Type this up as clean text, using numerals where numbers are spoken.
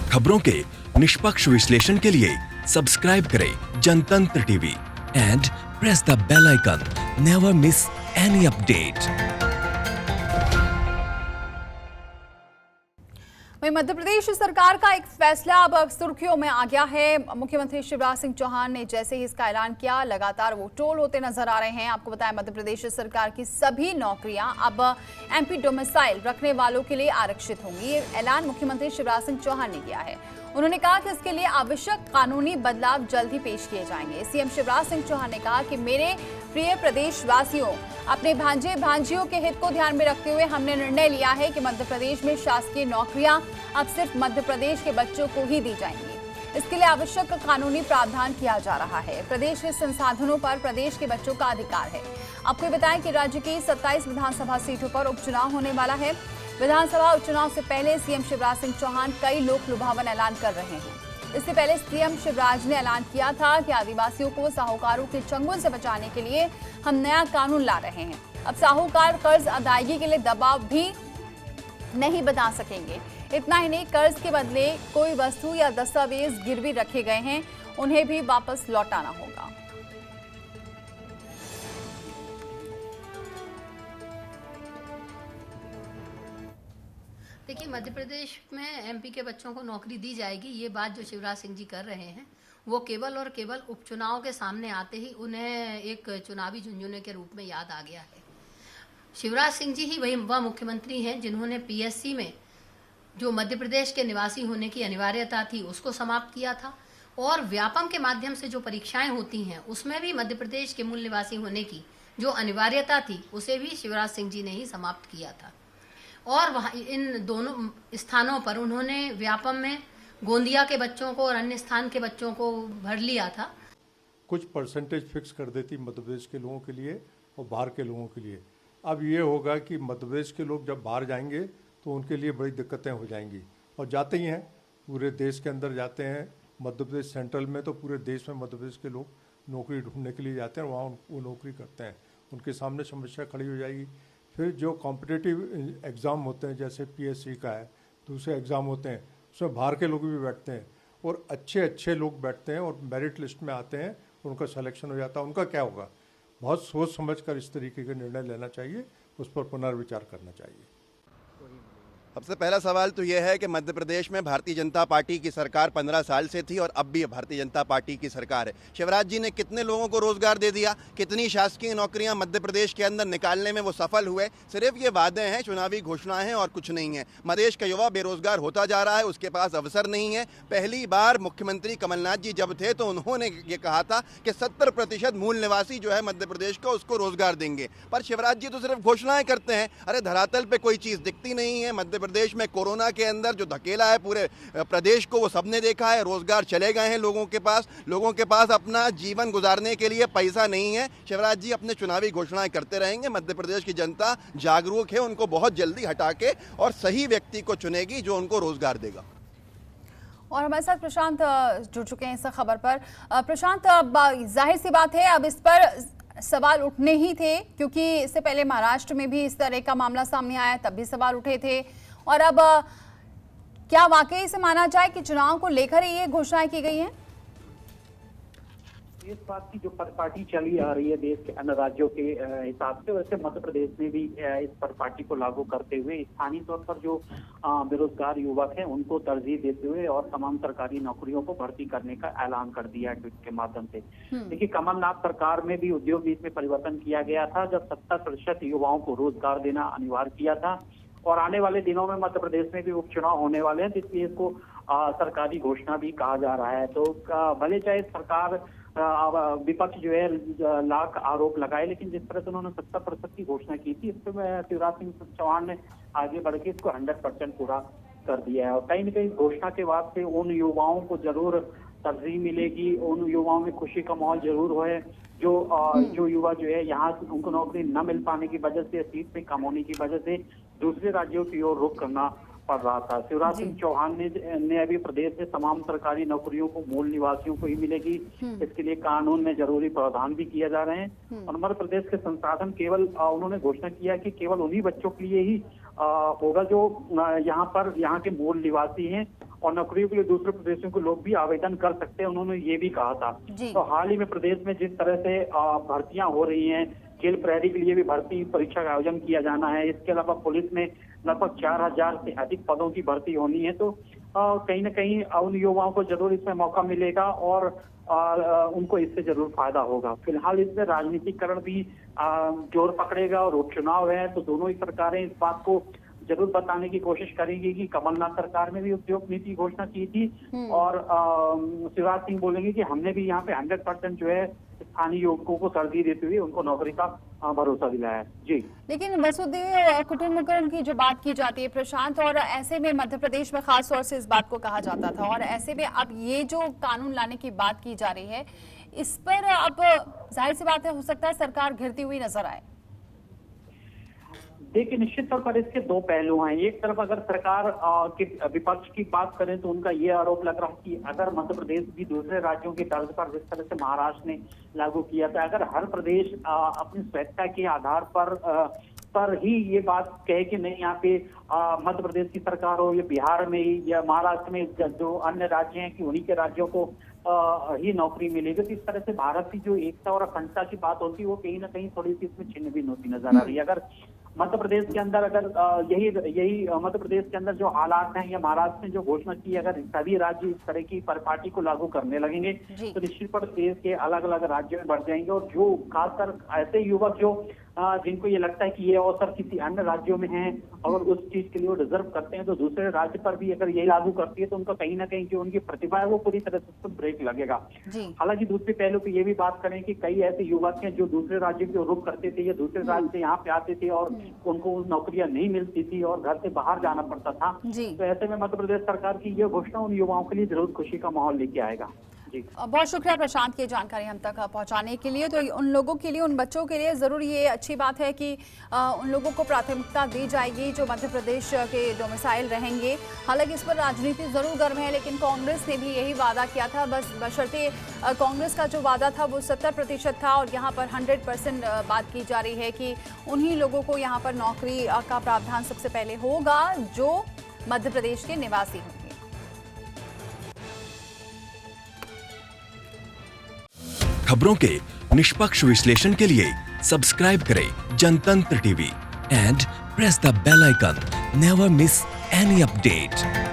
खबरों के निष्पक्ष विश्लेषण के लिए सब्सक्राइब करें Jantantra TV and press the bell icon. Never miss any update. वहीं मध्य प्रदेश सरकार का एक फैसला अब सुर्खियों में आ गया है। मुख्यमंत्री शिवराज सिंह चौहान ने जैसे ही इसका ऐलान किया, लगातार वो ट्रोल होते नजर आ रहे हैं। आपको बताएं, मध्य प्रदेश सरकार की सभी नौकरियां अब एमपी डोमिसाइल रखने वालों के लिए आरक्षित होंगी। ये ऐलान मुख्यमंत्री शिवराज सिंह चौहान ने किया है। उन्होंने कहा कि इसके लिए आवश्यक कानूनी बदलाव जल्द ही पेश किए जाएंगे। सीएम शिवराज सिंह चौहान ने कहा कि मेरे प्रिय प्रदेशवासियों, अपने भांजे भांजियों के हित को ध्यान में रखते हुए हमने निर्णय लिया है कि मध्य प्रदेश में शासकीय नौकरियां अब सिर्फ मध्य प्रदेश के बच्चों को ही दी जाएंगी। इसके लिए आवश्यक कानूनी प्रावधान किया जा रहा है। प्रदेश के संसाधनों पर प्रदेश के बच्चों का अधिकार है। आपको बताएं कि राज्य की 27 विधानसभा सीटों पर उपचुनाव होने वाला है। विधानसभा उपचुनाव से पहले सीएम शिवराज सिंह चौहान कई लोक लुभावन ऐलान कर रहे हैं। इससे पहले सीएम शिवराज ने ऐलान किया था कि आदिवासियों को साहूकारों के चंगुल से बचाने के लिए हम नया कानून ला रहे हैं। अब साहूकार कर्ज अदायगी के लिए दबाव भी नहीं बना सकेंगे। इतना ही नहीं, कर्ज के बदले कोई वस्तु या दस्तावेज गिरवी रखे गए हैं, उन्हें भी वापस लौटाना होगा। देखिए, मध्य प्रदेश में एमपी के बच्चों को नौकरी दी जाएगी, ये बात जो शिवराज सिंह जी कर रहे हैं वो केवल और केवल उपचुनाव के सामने आते ही उन्हें एक चुनावी झुंझुने के रूप में याद आ गया है। शिवराज सिंह जी ही वह मुख्यमंत्री हैं जिन्होंने पीएससी में जो मध्य प्रदेश के निवासी होने की अनिवार्यता थी उसको समाप्त किया था, और व्यापम के माध्यम से जो परीक्षाएं होती हैं उसमें भी मध्य प्रदेश के मूल निवासी होने की जो अनिवार्यता थी उसे भी शिवराज सिंह जी ने ही समाप्त किया था। और वहाँ इन दोनों स्थानों पर उन्होंने व्यापम में गोंदिया के बच्चों को और अन्य स्थान के बच्चों को भर लिया था। कुछ परसेंटेज फिक्स कर देती मध्य प्रदेश के लोगों के लिए और बाहर के लोगों के लिए। अब ये होगा कि मध्य प्रदेश के लोग जब बाहर जाएंगे तो उनके लिए बड़ी दिक्कतें हो जाएंगी, और जाते ही हैं, पूरे देश के अंदर जाते हैं। मध्य प्रदेश सेंट्रल में तो पूरे देश में मध्य प्रदेश के लोग नौकरी ढूंढने के लिए जाते हैं, वहाँ वो नौकरी करते हैं। उनके सामने समस्या खड़ी हो जाएगी। फिर जो कॉम्पिटिटिव एग्ज़ाम होते हैं, जैसे पीएससी का है, दूसरे एग्ज़ाम होते हैं, उसमें बाहर के लोग भी बैठते हैं और अच्छे लोग बैठते हैं और मेरिट लिस्ट में आते हैं, उनका सिलेक्शन हो जाता है। उनका क्या होगा? बहुत सोच समझ कर इस तरीके का निर्णय लेना चाहिए, उस पर पुनर्विचार करना चाहिए। सबसे पहला सवाल तो यह है कि मध्य प्रदेश में भारतीय जनता पार्टी की सरकार 15 साल से थी और अब भी भारतीय जनता पार्टी की सरकार है। शिवराज जी ने कितने लोगों को रोजगार दे दिया, कितनी शासकीय नौकरियां मध्य प्रदेश के अंदर निकालने में वो सफल हुए। सिर्फ ये वादे हैं, चुनावी घोषणाएं हैं और कुछ नहीं है। मधेश का युवा बेरोजगार होता जा रहा है, उसके पास अवसर नहीं है। पहली बार मुख्यमंत्री कमलनाथ जी जब थे तो उन्होंने ये कहा था कि 70% मूल निवासी जो है मध्य प्रदेश का उसको रोजगार देंगे, पर शिवराज जी तो सिर्फ घोषणाएं करते हैं। अरे धरातल पे कोई चीज दिखती नहीं है। मध्य प्रदेश में कोरोना के अंदर जो धकेला है पूरे प्रदेश को वो सबने देखा है। रोजगार चले गए हैं लोगों के पास अपना जीवन गुजारने के लिए पैसा नहीं है। शिवराज जी अपने चुनावी घोषणाएं करते रहेंगे। मध्य प्रदेश की जनता जागरूक है, उनको बहुत जल्दी हटा के और सही व्यक्ति को चुनेगी जो उनको रोजगार देगा। और हमारे साथ प्रशांत जुड़ चुके हैं इस खबर पर। प्रशांत, जाहिर सी बात है अब इस पर सवाल उठने ही थे, क्योंकि इससे पहले महाराष्ट्र में भी इस तरह का मामला सामने आया, तब भी सवाल उठे थे। और अब क्या वाकई से माना जाए कि चुनाव को लेकर ही ये घोषणाएं की गई हैं? इस बात की जो परिपाटी चली आ रही है देश के अन्य राज्यों के हिसाब से, वैसे मध्य प्रदेश में भी इस परिपाटी को लागू करते हुए स्थानीय तौर पर जो बेरोजगार युवक हैं उनको तरजीह देते हुए और तमाम सरकारी नौकरियों को भर्ती करने का ऐलान कर दिया है ट्वीट के माध्यम से। देखिए, कमलनाथ सरकार में भी उद्योग नीति में परिवर्तन किया गया था, जब 70% युवाओं को रोजगार देना अनिवार्य किया था। और आने वाले दिनों में मध्य प्रदेश में भी उपचुनाव होने वाले हैं, इसलिए इसको सरकारी घोषणा भी कहा जा रहा है। तो भले चाहे सरकार विपक्ष जो है लाख आरोप लगाए, लेकिन जिस तरह से उन्होंने 70% की घोषणा की थी, इस पर शिवराज सिंह चौहान ने आगे बढ़ के इसको 100% पूरा कर दिया है। और कहीं न कहीं घोषणा के बाद से उन युवाओं को जरूर तरजीह मिलेगी, उन युवाओं में खुशी का माहौल जरूर होए जो युवा जो है यहाँ उनको नौकरी न मिल पाने की वजह से, सीट पे कम होने की वजह से दूसरे राज्यों की ओर रुख करना पड़ रहा था। शिवराज सिंह चौहान ने अभी प्रदेश में तमाम सरकारी नौकरियों को मूल निवासियों को ही मिलेगी, इसके लिए कानून में जरूरी प्रावधान भी किए जा रहे हैं। और मध्य प्रदेश के संसाधन केवल उन्होंने घोषणा किया कि केवल उन्हीं बच्चों के लिए ही होगा जो यहाँ के मूल निवासी हैं और नौकरियों के लिए दूसरे प्रदेशों के लोग भी आवेदन कर सकते हैं, उन्होंने ये भी कहा था। जी। तो हाल ही में प्रदेश में जिस तरह से भर्तियां हो रही हैं, जेल प्रहरी के लिए भी भर्ती परीक्षा का आयोजन किया जाना है, इसके अलावा पुलिस में लगभग 4000 से अधिक पदों की भर्ती होनी है, तो कहीं ना कहीं उन युवाओं को जरूर इसमें मौका मिलेगा और उनको इससे जरूर फायदा होगा। फिलहाल इसमें राजनीतिकरण भी जोर पकड़ेगा और उपचुनाव है, तो दोनों ही सरकारें इस बात को जरूर बताने की कोशिश करेंगी कि कमलनाथ सरकार ने भी उद्योग नीति घोषणा की थी और शिवराज सिंह बोलेंगे कि हमने भी यहाँ पे 100% जो है स्थानीय युवकों को तरजीह देते हुए उनको नौकरी का भरोसा दिलाया है। जी, लेकिन वसुदेव कुटुंबकरण की जो बात की जाती है प्रशांत, और ऐसे में मध्य प्रदेश में खास तौर से इस बात को कहा जाता था, और ऐसे में अब ये जो कानून लाने की बात की जा रही है, इस पर अब जाहिर सी बात है हो सकता है सरकार घिरती हुई नजर आए। देखिए, निश्चित तौर पर इसके दो पहलू हैं। एक तरफ अगर सरकार के विपक्ष की बात करें तो उनका ये आरोप लग रहा है कि अगर मध्य प्रदेश भी दूसरे राज्यों की तर्ज पर जिस तरह से महाराष्ट्र ने लागू किया था, अगर हर प्रदेश अपनी स्वेच्छा के आधार पर ही ये बात कहे कि नहीं यहाँ पे मध्य प्रदेश की सरकार हो या बिहार में ही या महाराष्ट्र में जो अन्य राज्य हैं कि उन्हीं के राज्यों को ही नौकरी मिलेगी, तो इस तरह से भारत की जो एकता और अखंडता की बात होती है वो कहीं ना कहीं थोड़ी सी इसमें छिन्न भिन्न होती नजर आ रही है। अगर मध्य प्रदेश के अंदर यही मध्य प्रदेश के अंदर जो हालात हैं या महाराष्ट्र ने जो घोषणा की, अगर सभी राज्य इस तरह की परिपाटी को लागू करने लगेंगे तो निश्चित पर देश के अलग अलग राज्यों में बढ़ जाएंगे, और जो खासकर ऐसे युवक जो जिनको ये लगता है कि ये अवसर किसी अन्य राज्यों में है और उस चीज के लिए वो डिजर्व करते हैं, तो दूसरे राज्य पर भी अगर ये लागू करती है तो उनका कहीं ना कहीं जो उनकी प्रतिभा है वो पूरी तरह से उसको ब्रेक लगेगा। हालांकि दूसरे पहलू पे ये भी बात करें कि कई ऐसे युवक हैं जो दूसरे राज्यों के रुख करते थे या दूसरे राज्य से यहाँ पे आते थे और उनको नौकरियां नहीं मिलती थी और घर से बाहर जाना पड़ता था, तो ऐसे में मध्य प्रदेश सरकार की ये घोषणा उन युवाओं के लिए जरूर खुशी का माहौल लेके आएगा। जी, बहुत शुक्रिया प्रशांत की जानकारी हम तक पहुंचाने के लिए। तो उन लोगों के लिए, उन बच्चों के लिए जरूर ये अच्छी बात है कि उन लोगों को प्राथमिकता दी जाएगी जो मध्य प्रदेश के डोमिसाइल रहेंगे। हालांकि इस पर राजनीति जरूर गर्म है, लेकिन कांग्रेस ने भी यही वादा किया था, बस बशर्ते कांग्रेस का जो वादा था वो 70% था, और यहाँ पर 100% बात की जा रही है कि उन्हीं लोगों को यहाँ पर नौकरी का प्रावधान सबसे पहले होगा जो मध्य प्रदेश के निवासी होंगे। खबरों के निष्पक्ष विश्लेषण के लिए सब्सक्राइब करें Jantantra TV and press the bell icon. Never miss any update.